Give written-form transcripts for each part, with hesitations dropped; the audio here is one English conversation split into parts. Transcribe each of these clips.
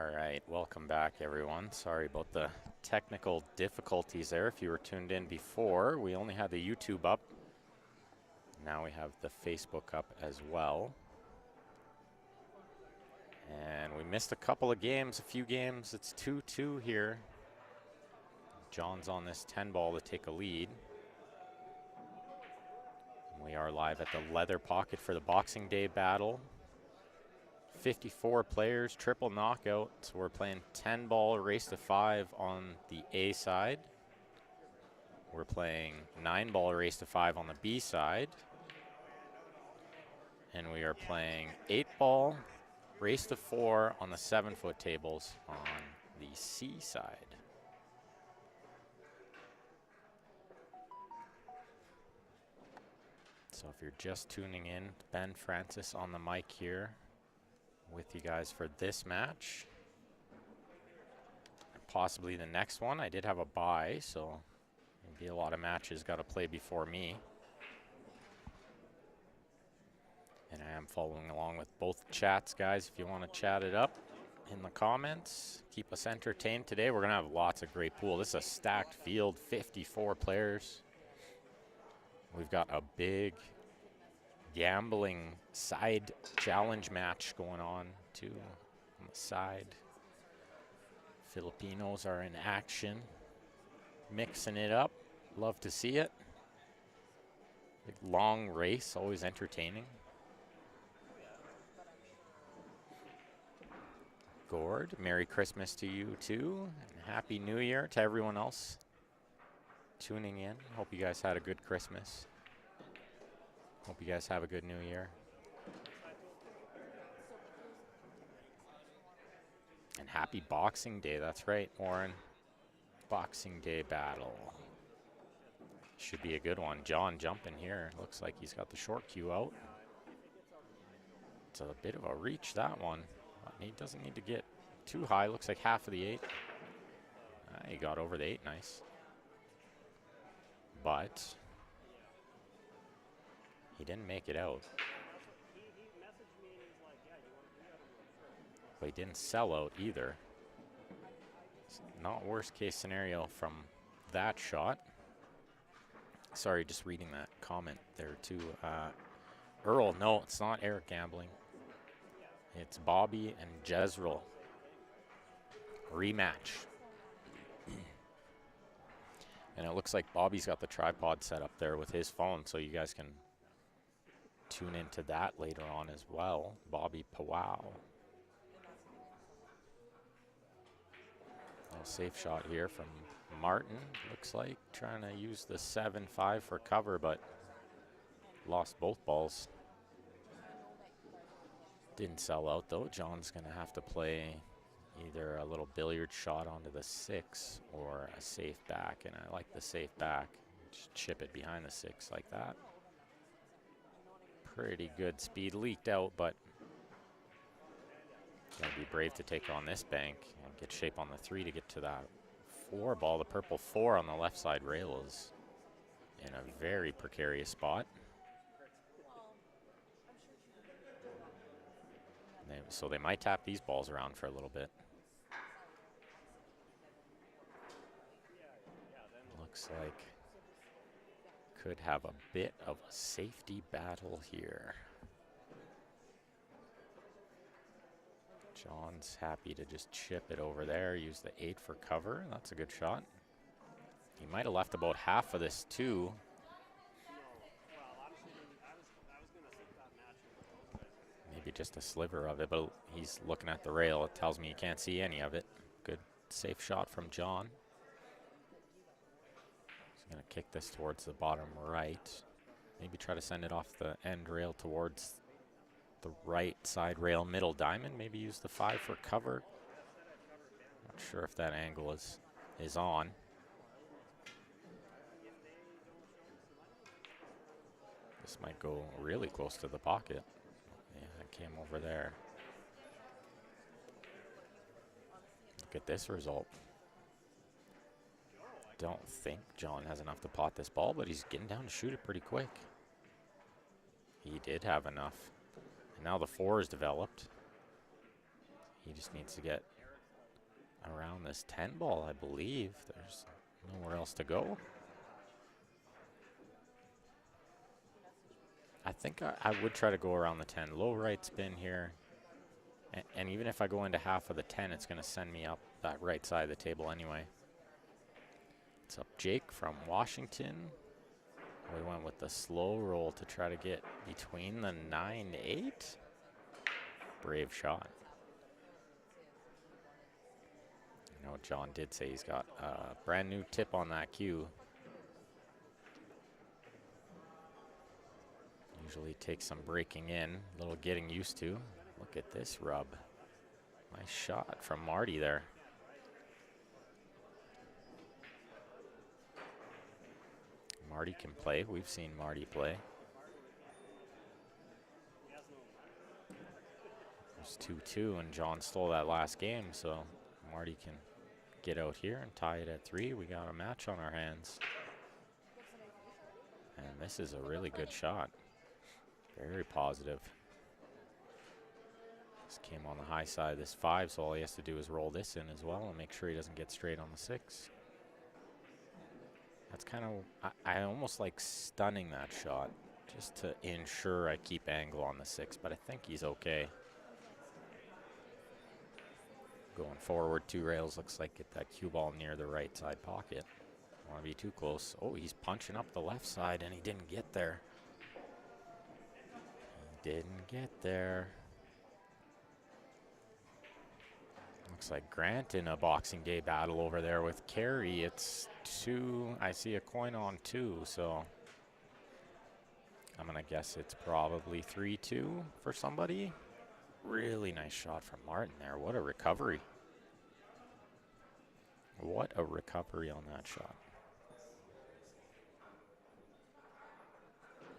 All right, welcome back, everyone. Sorry about the technical difficulties there. If you were tuned in before, we only had the YouTube up. Now we have the Facebook up as well. And we missed a couple of games, a few games. It's 2-2 here. John's on this 10 ball to take a lead. We are live at the leather pocket for the Boxing Day battle. 54 players, triple knockout. So we're playing 10 ball race to 5 on the A side. We're playing 9 ball race to 5 on the B side. And we are playing 8 ball race to 4 on the 7-foot tables on the C side. So if you're just tuning in, Ben Francis on the mic here with you guys for this match. Possibly the next one. I did have a bye, so maybe a lot of matches got to play before me. And I am following along with both chats, guys. If you want to chat it up in the comments, keep us entertained today. We're going to have lots of great pool. This is a stacked field, 54 players. We've got a big gambling side challenge match going on too on the side. Filipinos are in action, mixing it up. Love to see it. Big long race, always entertaining. Gord, Merry Christmas to you too, and Happy New Year to everyone else tuning in. Hope you guys had a good Christmas. Hope you guys have a good New Year. And happy Boxing Day, that's right, Warren. Boxing Day battle. Should be a good one. John jumping here. Looks like he's got the short cue out. It's a bit of a reach, that one. He doesn't need to get too high. Looks like half of the 8. He got over the 8, nice. But he didn't make it out. But he didn't sell out either. It's not worst case scenario from that shot. Sorry, just reading that comment there too. Earl, no, it's not Eric gambling. It's Bobby and Jezreel. Rematch. And it looks like Bobby's got the tripod set up there with his phone, so you guys can tune into that later on as well. Bobby Powwow. A safe shot here from Martin, looks like. Trying to use the 7-5 for cover, but lost both balls. Didn't sell out though. John's gonna have to play either a little billiard shot onto the 6 or a safe back, and I like the safe back. Just chip it behind the 6 like that. Pretty good speed, leaked out, but gotta be brave to take on this bank and get shape on the 3 to get to that 4 ball. The purple 4 on the left side rail is in a very precarious spot. So they might tap these balls around for a little bit. Looks like could have a bit of a safety battle here. John's happy to just chip it over there, use the 8 for cover. That's a good shot. He might have left about half of this too. Maybe just a sliver of it, but he's looking at the rail. It tells me he can't see any of it. Good safe shot from John. He's gonna kick this towards the bottom right. Maybe try to send it off the end rail towards the right side rail, middle diamond. Maybe use the 5 for cover. Not sure if that angle is on. This might go really close to the pocket. Yeah, it came over there. Look at this result. Don't think John has enough to pot this ball, but he's getting down to shoot it pretty quick. He did have enough. And now the 4 is developed. He just needs to get around this 10 ball, I believe. There's nowhere else to go. I think I would try to go around the 10. Low right spin here. And even if I go into half of the 10, it's going to send me up that right side of the table anyway. It's up Jake from Washington. We went with the slow roll to try to get between the 9-8. Brave shot. You know, John did say he's got a brand new tip on that cue. Usually takes some breaking in, a little getting used to. Look at this rub. Nice shot from Marty there. Marty can play. We've seen Marty play. There's 2-2, and John stole that last game, so Marty can get out here and tie it at 3. We got a match on our hands. And this is a really good shot. Very positive. This came on the high side of this 5, so all he has to do is roll this in as well and make sure he doesn't get straight on the 6. That's kind of, I almost like stunning that shot just to ensure I keep angle on the 6, but I think he's okay. Going forward 2 rails, looks like get that cue ball near the right side pocket. Don't want to be too close. Oh, he's punching up the left side and he didn't get there. He didn't get there. Looks like Grant in a Boxing Day battle over there with Carey. It's 2. I see a coin on 2, so I'm going to guess it's probably 3-2 for somebody. Really nice shot from Martin there. What a recovery. What a recovery on that shot.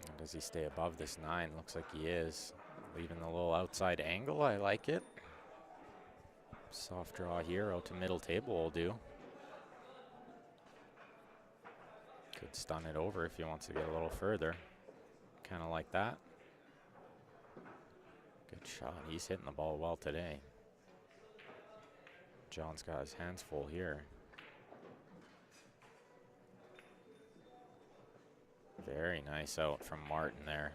And does he stay above this 9? Looks like he is. Leaving the little outside angle. I like it. Soft draw here out to middle table will do. Could stun it over if he wants to get a little further. Kind of like that. Good shot. He's hitting the ball well today. John's got his hands full here. Very nice out from Martin there.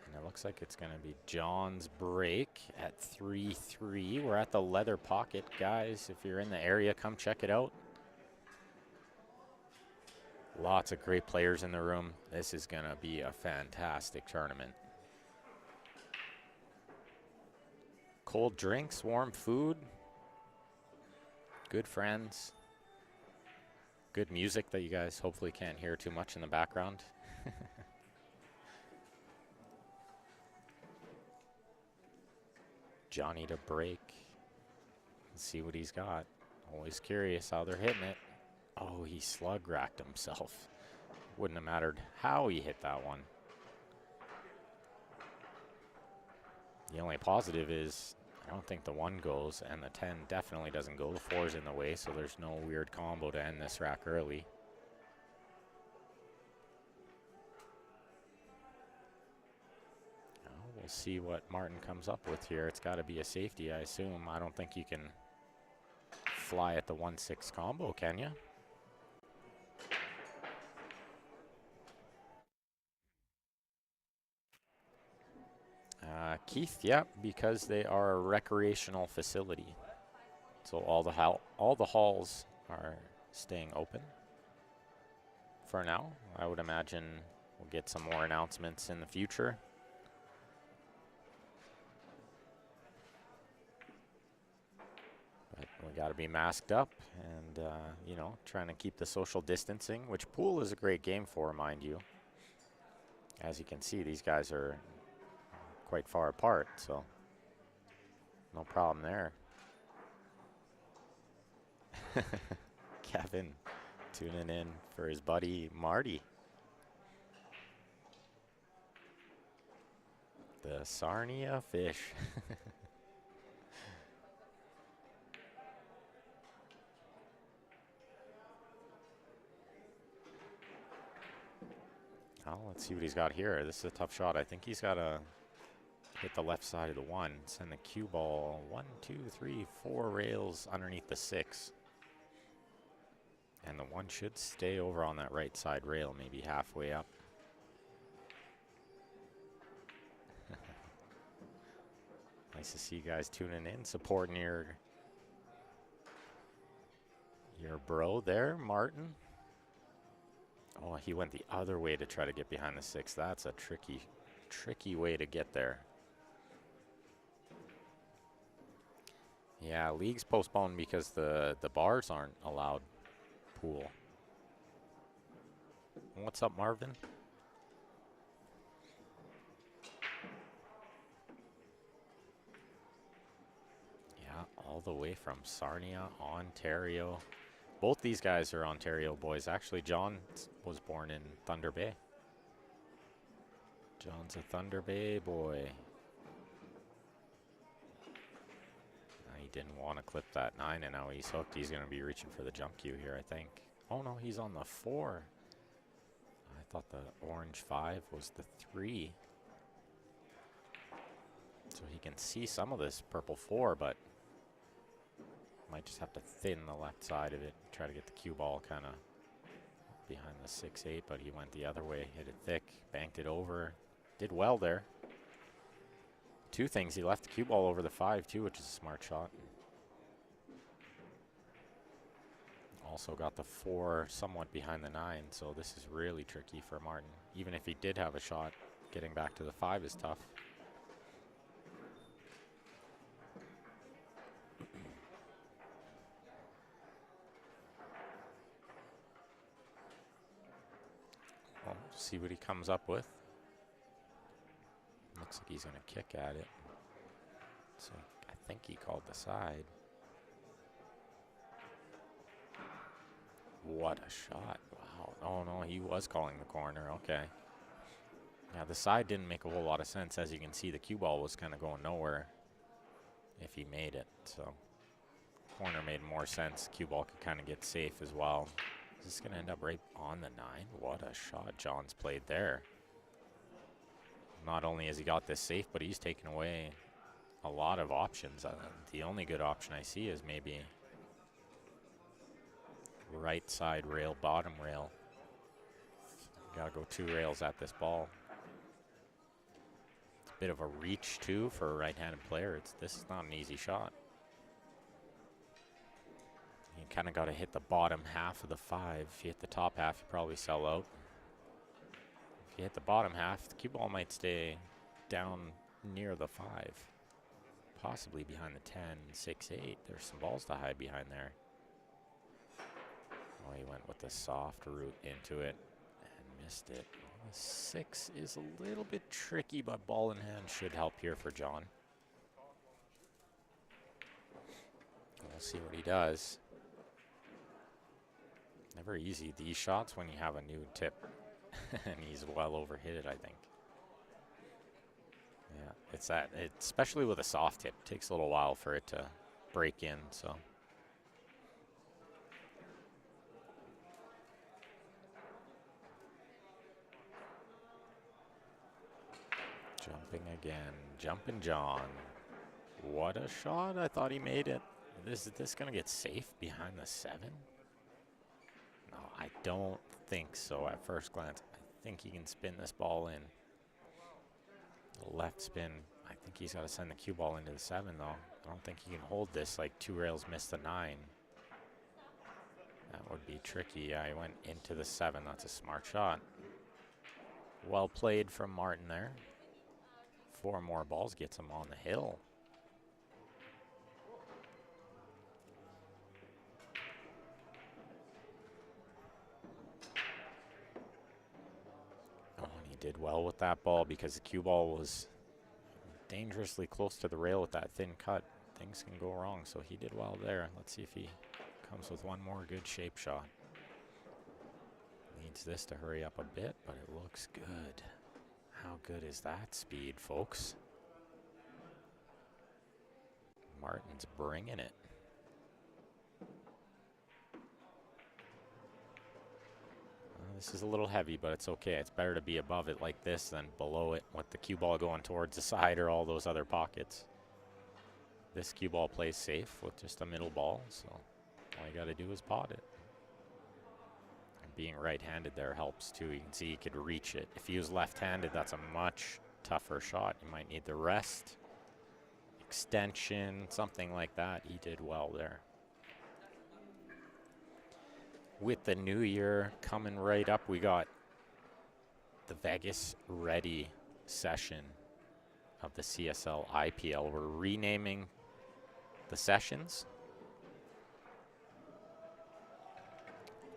And it looks like it's going to be John's break at 3-3. We're at the leather pocket, guys. If you're in the area, come check it out. Lots of great players in the room. This is going to be a fantastic tournament. Cold drinks, warm food, good friends, good music that you guys hopefully can't hear too much in the background. Johnny to break. Let's see what he's got. Always curious how they're hitting it. Oh, he slug racked himself. Wouldn't have mattered how he hit that one. The only positive is I don't think the 1 goes, and the 10 definitely doesn't go. The 4's in the way, so there's no weird combo to end this rack early. Now we'll see what Martin comes up with here. It's got to be a safety, I assume. I don't think you can fly at the 1-6 combo, can you? Keith, yeah, because they are a recreational facility. So all the halls are staying open for now. I would imagine we'll get some more announcements in the future. But we got to be masked up and, you know, trying to keep the social distancing, which pool is a great game for, mind you. As you can see, these guys are quite far apart, so no problem there. Kevin tuning in for his buddy Marty. The Sarnia fish. Oh, let's see what he's got here. This is a tough shot. I think he's got a hit the left side of the 1. Send the cue ball 1, 2, 3, 4 rails underneath the 6. And the 1 should stay over on that right side rail, maybe halfway up. Nice to see you guys tuning in, supporting your bro there, Martin. Oh, he went the other way to try to get behind the 6. That's a tricky way to get there. Yeah, league's postponed because the bars aren't allowed pool. What's up, Marvin? Yeah, all the way from Sarnia, Ontario. Both these guys are Ontario boys. Actually, John was born in Thunder Bay. John's a Thunder Bay boy. He didn't want to clip that 9, and now he's hooked. He's going to be reaching for the jump cue here, I think. Oh, no, he's on the 4. I thought the orange 5 was the 3. So he can see some of this purple 4, but might just have to thin the left side of it. Try to get the cue ball kind of behind the 6-8, but he went the other way. Hit it thick, banked it over. Did well there. 2 things. He left the cue ball over the 5 too, which is a smart shot. Also got the 4 somewhat behind the 9, so this is really tricky for Martin. Even if he did have a shot, getting back to the 5 is tough. Well, see what he comes up with. Looks like he's going to kick at it. So I think he called the side. What a shot. Wow. Oh, no, he was calling the corner. Okay. Yeah, the side didn't make a whole lot of sense. As you can see, the cue ball was kind of going nowhere if he made it. So corner made more sense. Cue ball could kind of get safe as well. Is this going to end up right on the 9? What a shot John's played there. Not only has he got this safe, but he's taken away a lot of options. The only good option I see is maybe right side rail, bottom rail. Got to go 2 rails at this ball. It's a bit of a reach, too, for a right-handed player. This is not an easy shot. You kind of got to hit the bottom half of the 5. If you hit the top half, you probably sell out. If you hit the bottom half, the cue ball might stay down near the 5. Possibly behind the 10, 6, 8. There's some balls to hide behind there. Oh, he went with the soft route into it and missed it. The 6 is a little bit tricky, but ball in hand should help here for John. We'll see what he does. Never easy, these shots, when you have a new tip. And he's well overhit it, I think. Yeah, it's that, especially with a soft tip, it takes a little while for it to break in, so. Jumping again, jumping John. What a shot, I thought he made it. Is this gonna get safe behind the 7? No, I don't think so at first glance. I think he can spin this ball in. The left spin, I think he's got to send the cue ball into the 7 though. I don't think he can hold this, like 2 rails missed the 9. That would be tricky. Yeah, he went into the 7. That's a smart shot. Well played from Martin there. 4 more balls gets him on the hill. Oh, and he did well with that ball because the cue ball was dangerously close to the rail with that thin cut. Things can go wrong, so he did well there. Let's see if he comes with one more good shape shot. Needs this to hurry up a bit, but it looks good. How good is that speed, folks? Martin's bringing it. This is a little heavy, but it's okay. It's better to be above it like this than below it with the cue ball going towards the side or all those other pockets. This cue ball plays safe with just a middle ball, so all you got to do is pot it. And being right-handed there helps too. You can see he could reach it. If he was left-handed, that's a much tougher shot. You might need the rest, extension, something like that. He did well there. With the new year coming right up, we got the Vegas Ready session of the CSL IPL. We're renaming the sessions.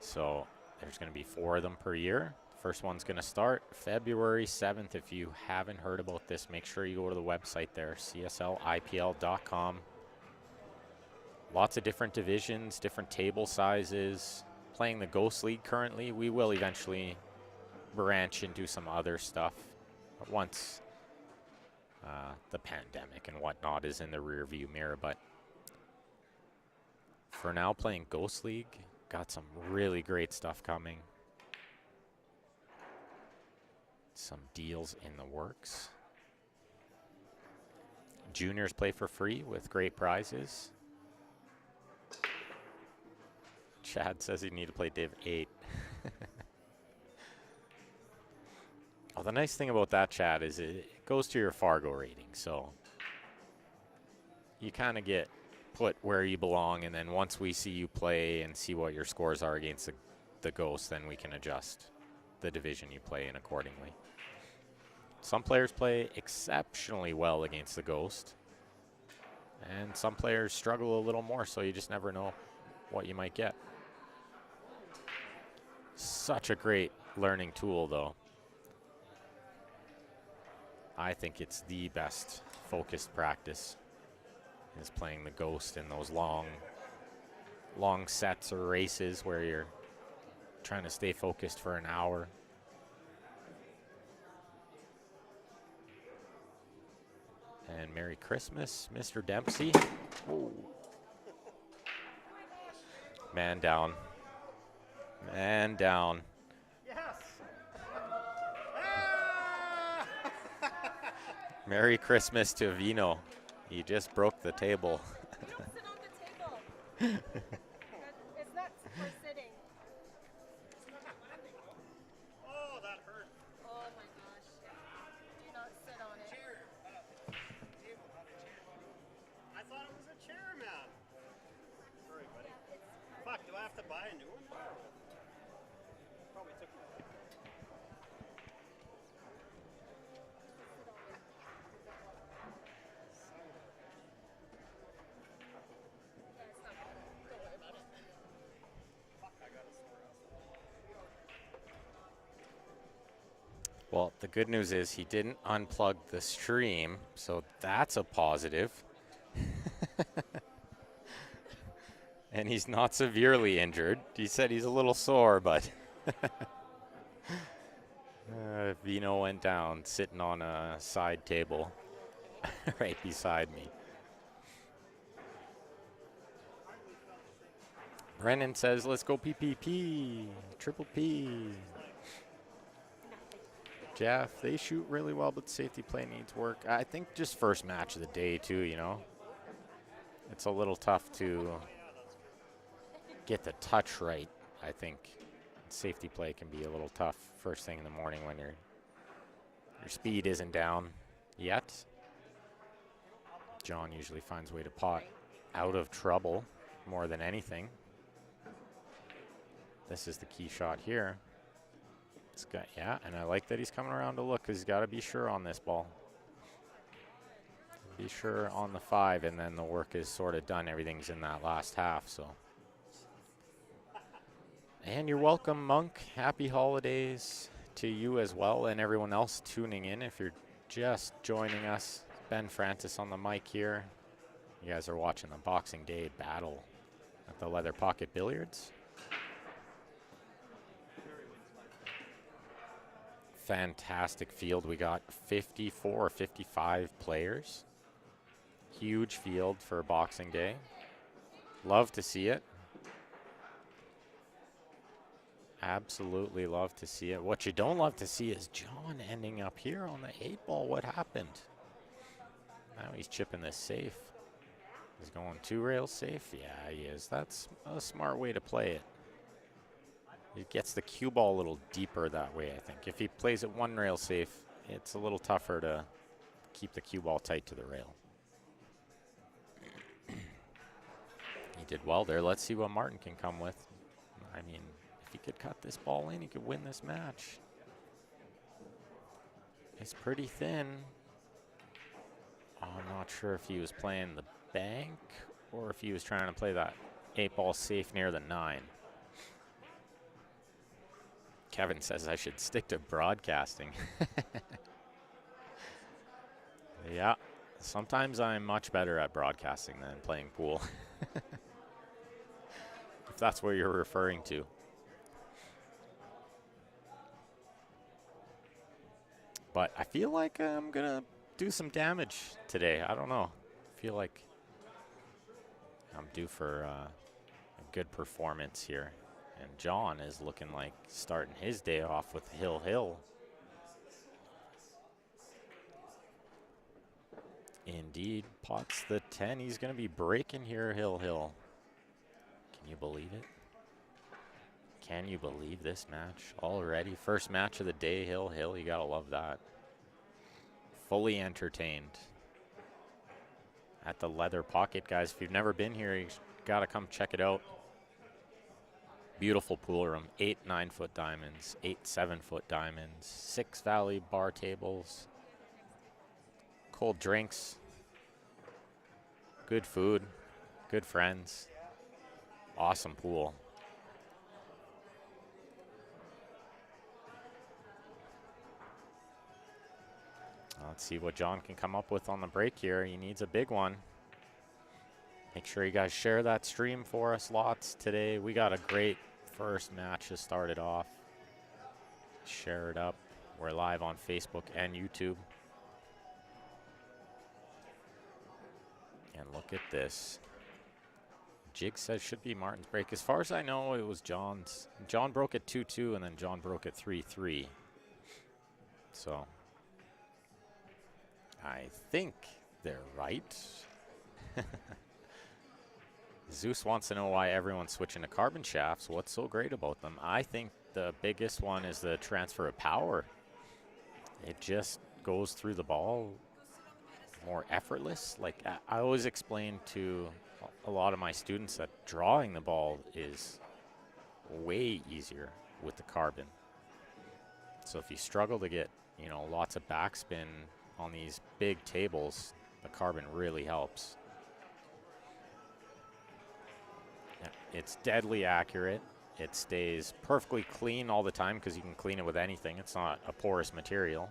So there's going to be 4 of them per year. First one's going to start February 7th. If you haven't heard about this, make sure you go to the website there, cslipl.com. Lots of different divisions, different table sizes. Playing the Ghost League currently. We will eventually branch into some other stuff once the pandemic and whatnot is in the rear view mirror. But for now, playing Ghost League. Got some really great stuff coming. Some deals in the works. Juniors play for free with great prizes. Chad says you need to play Div 8. Well, the nice thing about that, Chad, is it goes to your Fargo rating. So you kind of get put where you belong, and then once we see you play and see what your scores are against the Ghost, then we can adjust the division you play in accordingly. Some players play exceptionally well against the Ghost, and some players struggle a little more, so you just never know what you might get. Such a great learning tool, though. I think it's the best focused practice, is playing the Ghost in those long sets or races where you're trying to stay focused for an hour. And Merry Christmas, Mr. Dempsey. Ooh. Man down. Man down. Yes. Merry Christmas to Vino. He just broke the table. You don't sit on the table. It's not for sitting. Oh, that hurt. Oh my gosh. Do not sit on it. Chair. Table, not a chair. I thought it was a chair, man. Sorry, buddy. Fuck, do I have to buy a new one? Probably took me. Well, the good news is he didn't unplug the stream, so that's a positive. And he's not severely injured. He said he's a little sore, but Vino went down sitting on a side table right beside me. Brennan says, let's go PPP, triple P. Jeff, they shoot really well, but safety play needs work. I think just first match of the day, too, you know. It's a little tough to get the touch right, I think. Safety play can be a little tough first thing in the morning when your speed isn't down yet. John usually finds a way to pot out of trouble more than anything. This is the key shot here. It's got, yeah, and I like that he's coming around to look because he's got to be sure on this ball. Be sure on the 5, and then the work is sort of done. Everything's in that last half, so. And you're welcome, Monk. Happy holidays to you as well, and everyone else tuning in. If you're just joining us, Ben Francis on the mic here. You guys are watching the Boxing Day battle at the Leather Pocket Billiards. Fantastic field. We got 54 or 55 players. Huge field for Boxing Day. Love to see it. Absolutely love to see it. What you don't love to see is John ending up here on the 8-ball. What happened? Now he's chipping this safe. He's going 2 rails safe. Yeah, he is. That's a smart way to play it. It gets the cue ball a little deeper that way, I think. If he plays it 1 rail safe, it's a little tougher to keep the cue ball tight to the rail. He did well there. Let's see what Martin can come with. I mean, if he could cut this ball in, he could win this match. It's pretty thin. I'm not sure if he was playing the bank or if he was trying to play that 8-ball safe near the 9. Kevin says I should stick to broadcasting. Yeah, sometimes I'm much better at broadcasting than playing pool. If that's what you're referring to. But I feel like I'm going to do some damage today. I don't know. I feel like I'm due for a good performance here. And John is looking like starting his day off with Hill Hill. Indeed, pots the 10. He's going to be breaking here, Hill Hill. Can you believe it? Can you believe this match already? First match of the day, Hill Hill. You got to love that. Fully entertained. At the Leather Pocket, guys. If you've never been here, you got to come check it out. Beautiful pool room. 8 9-foot diamonds, 8 7-foot diamonds, 6 Valley bar tables, cold drinks, good food, good friends. Awesome pool. Let's see what John can come up with on the break here. He needs a big one. Make sure you guys share that stream for us lots today. We got a great first match to start it off. Share it up. We're live on Facebook and YouTube. And look at this. Jig says should be Martin's break. As far as I know, it was John's. John broke at 2-2, and then John broke at 3-3. So I think they're right. Zeus wants to know why everyone's switching to carbon shafts. What's so great about them? I think the biggest one is the transfer of power. It just goes through the ball more effortless. Like I always explain to a lot of my students that drawing the ball is way easier with the carbon. So if you struggle to get, you know, lots of backspin on these big tables, the carbon really helps. It's deadly accurate. It stays perfectly clean all the time because you can clean it with anything. It's not a porous material.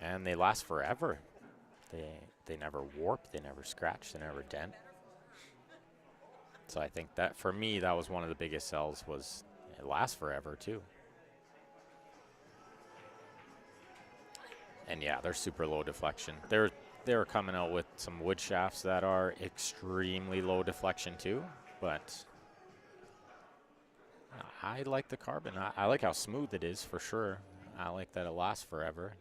And they last forever. They never warp, they never scratch, they never dent. So I think that for me, that was one of the biggest sells, was it lasts forever too. And yeah, they're super low deflection. They're coming out with some wood shafts that are extremely low deflection too, but I like the carbon. I like how smooth it is for sure. I like that it lasts forever.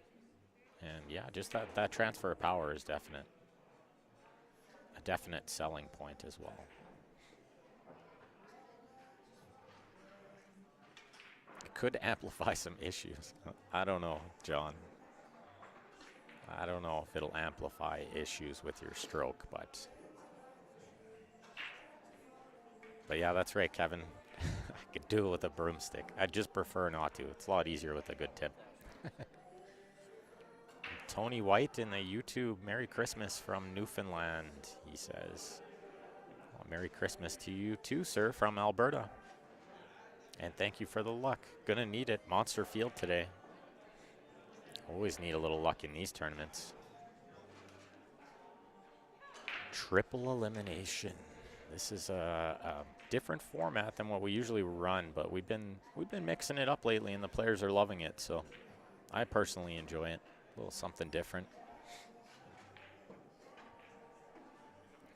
And yeah, just that transfer of power is a definite selling point as well. It could amplify some issues. I don't know, John. I don't know if it'll amplify issues with your stroke, but yeah, that's right, Kevin. I could do it with a broomstick. I just prefer not to. It's a lot easier with a good tip. Tony White in the YouTube, Merry Christmas from Newfoundland, he says. Well, Merry Christmas to you too, sir, from Alberta. And thank you for the luck. Gonna need it. Monster Field today. Always need a little luck in these tournaments. Triple elimination. This is a different format than what we usually run, but we've been mixing it up lately, and the players are loving it. So I personally enjoy it. A little something different.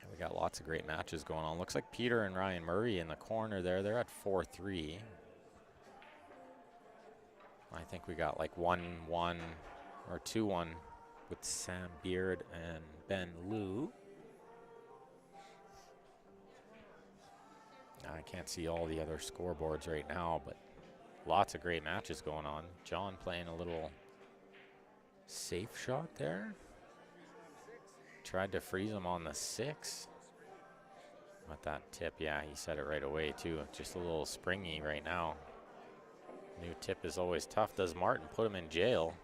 And we got lots of great matches going on. Looks like Peter and Ryan Murray in the corner there. They're at 4-3. I think we got like 1-1 or 2-1 with Sam Beard and Ben Liu. I can't see all the other scoreboards right now, but lots of great matches going on. John playing a little safe shot there. Tried to freeze him on the 6. With that tip, yeah, he said it right away too. Just a little springy right now. New tip is always tough. Does Martin put him in jail?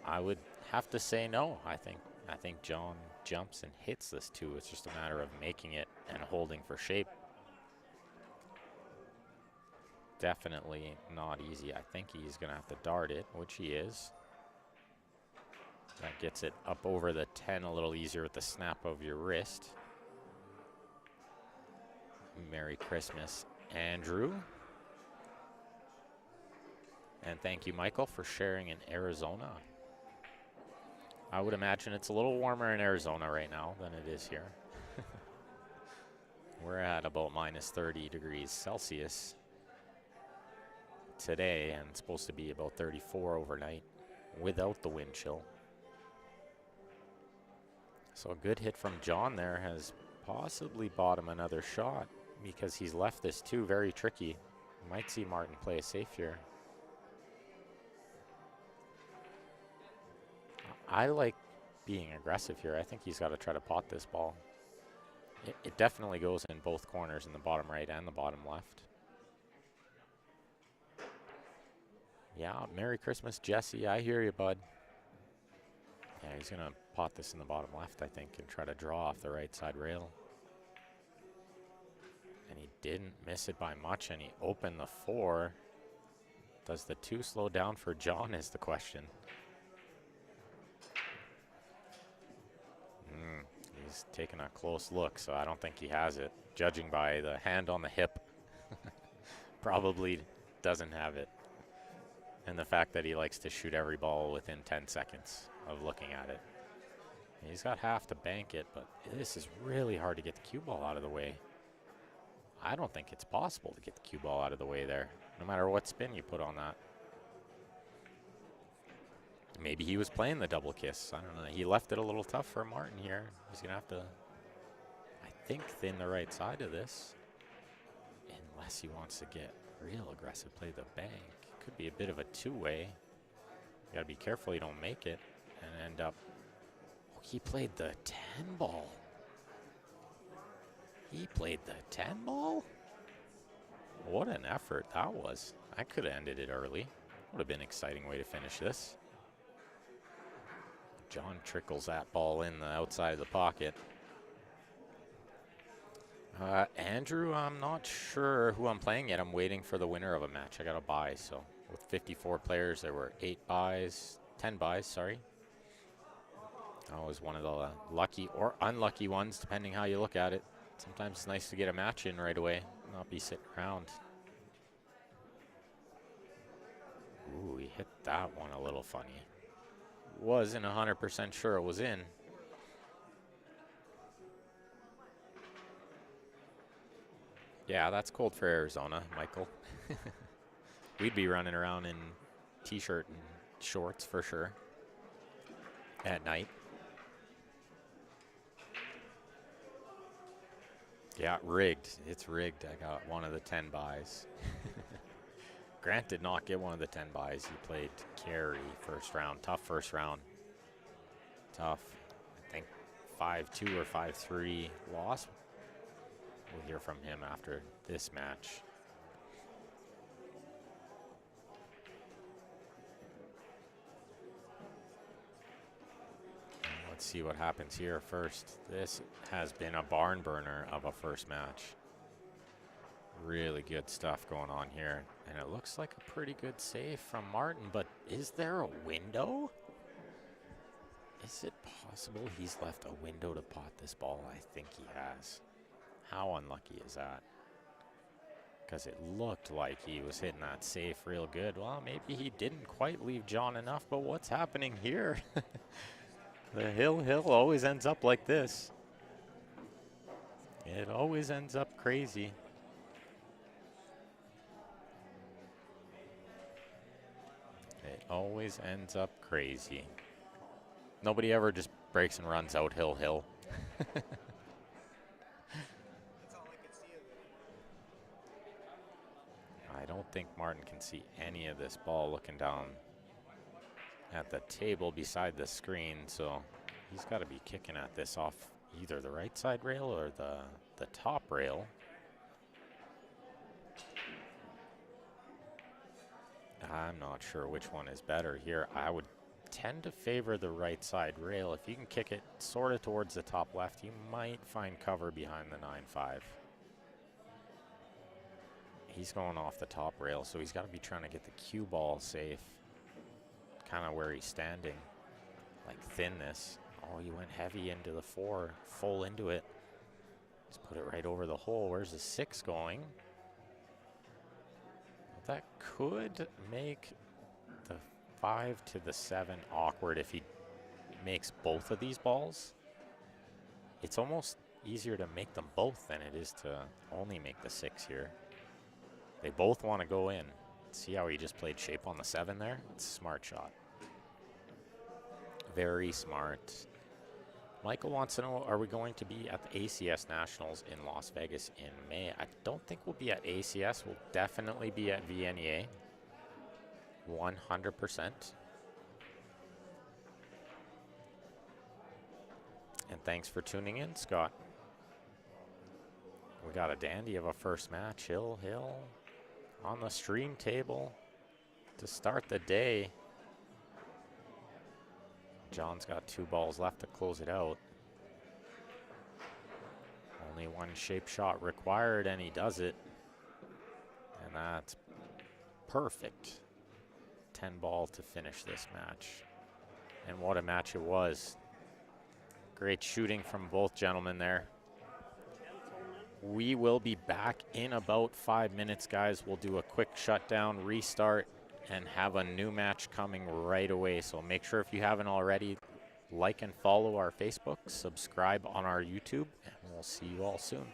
I would have to say no. I think John jumps and hits this too. It's just a matter of making it and holding for shape. Definitely not easy. I think he's going to have to dart it, which he is. That gets it up over the 10 a little easier with the snap of your wrist. Merry Christmas, Andrew. And thank you, Michael, for sharing in Arizona. I would imagine it's a little warmer in Arizona right now than it is here. We're at about minus 30 degrees Celsius today, and it's supposed to be about 34 overnight without the wind chill. So a good hit from John there has possibly bought him another shot because he's left this too very tricky. Might see Martin play it safe here. I like being aggressive here. I think he's got to try to pot this ball. It definitely goes in both corners, in the bottom right and the bottom left. Yeah, Merry Christmas, Jesse. I hear you, bud. Yeah, he's going to pot this in the bottom left, I think, and try to draw off the right side rail. And he didn't miss it by much, and he opened the 4. Does the 2 slow down for John is the question. He's taking a close look, so I don't think he has it. Judging by the hand on the hip, probably doesn't have it. And the fact that he likes to shoot every ball within 10 seconds of looking at it. He's got half to bank it, but this is really hard to get the cue ball out of the way. I don't think it's possible to get the cue ball out of the way there, no matter what spin you put on that. Maybe he was playing the double kiss. I don't know. He left it a little tough for Martin here. He's going to have to, I think, thin the right side of this. Unless he wants to get real aggressive, play the bank. Could be a bit of a two-way. You got to be careful you don't make it and end up. Oh, he played the 10 ball. He played the 10 ball? What an effort that was. I could have ended it early. Would have been an exciting way to finish this. John trickles that ball in the outside of the pocket. Andrew, I'm not sure who I'm playing yet. I'm waiting for the winner of a match. I got to buy, so with 54 players, there were 10 buys, sorry. I was one of the lucky or unlucky ones, depending how you look at it. Sometimes it's nice to get a match in right away, not be sitting around. Ooh, he hit that one a little funny. Wasn't 100% sure it was in. Yeah, that's cold for Arizona, Michael. We'd be running around in t-shirt and shorts for sure at night. Yeah, rigged. It's rigged. I got one of the 10 buys. Grant did not get one of the 10 buys. He played carry first round. Tough first round. Tough. I think 5-2 or 5-3 loss. We'll hear from him after this match. Let's see what happens here first. This has been a barn burner of a first match. Really good stuff going on here. And it looks like a pretty good save from Martin, but is there a window? Is it possible he's left a window to pot this ball? I think he has. How unlucky is that? Because it looked like he was hitting that safe real good. Well, maybe he didn't quite leave John enough, but what's happening here? The hill always ends up like this. It always ends up crazy. Always ends up crazy. Nobody ever just breaks and runs out hill. That's all I could see of it. I don't think Martin can see any of this ball looking down at the table beside the screen, so he's got to be kicking at this off either the right side rail or the top rail. I'm not sure which one is better here. I would tend to favor the right side rail. If you can kick it sort of towards the top left, you might find cover behind the 9-5. He's going off the top rail, so he's got to be trying to get the cue ball safe, kind of where he's standing, like thin this. Oh, he went heavy into the 4, full into it. Let's put it right over the hole. Where's the 6 going? That could make the 5 to the 7 awkward if he makes both of these balls. It's almost easier to make them both than it is to only make the 6 here. They both want to go in. See how he just played shape on the 7 there? It's a smart shot. Very smart. Michael wants to know, are we going to be at the ACS Nationals in Las Vegas in May? I don't think we'll be at ACS. We'll definitely be at VNEA. 100%. And thanks for tuning in, Scott. We got a dandy of a first match. Hill on the stream table to start the day. John's got 2 balls left to close it out. Only 1 shape shot required, and he does it. And that's perfect. 10 ball to finish this match. And what a match it was. Great shooting from both gentlemen there. We will be back in about 5 minutes, guys. We'll do a quick shutdown, restart, and have a new match coming right away. So make sure, if you haven't already, like and follow our Facebook, subscribe on our YouTube, and we'll see you all soon.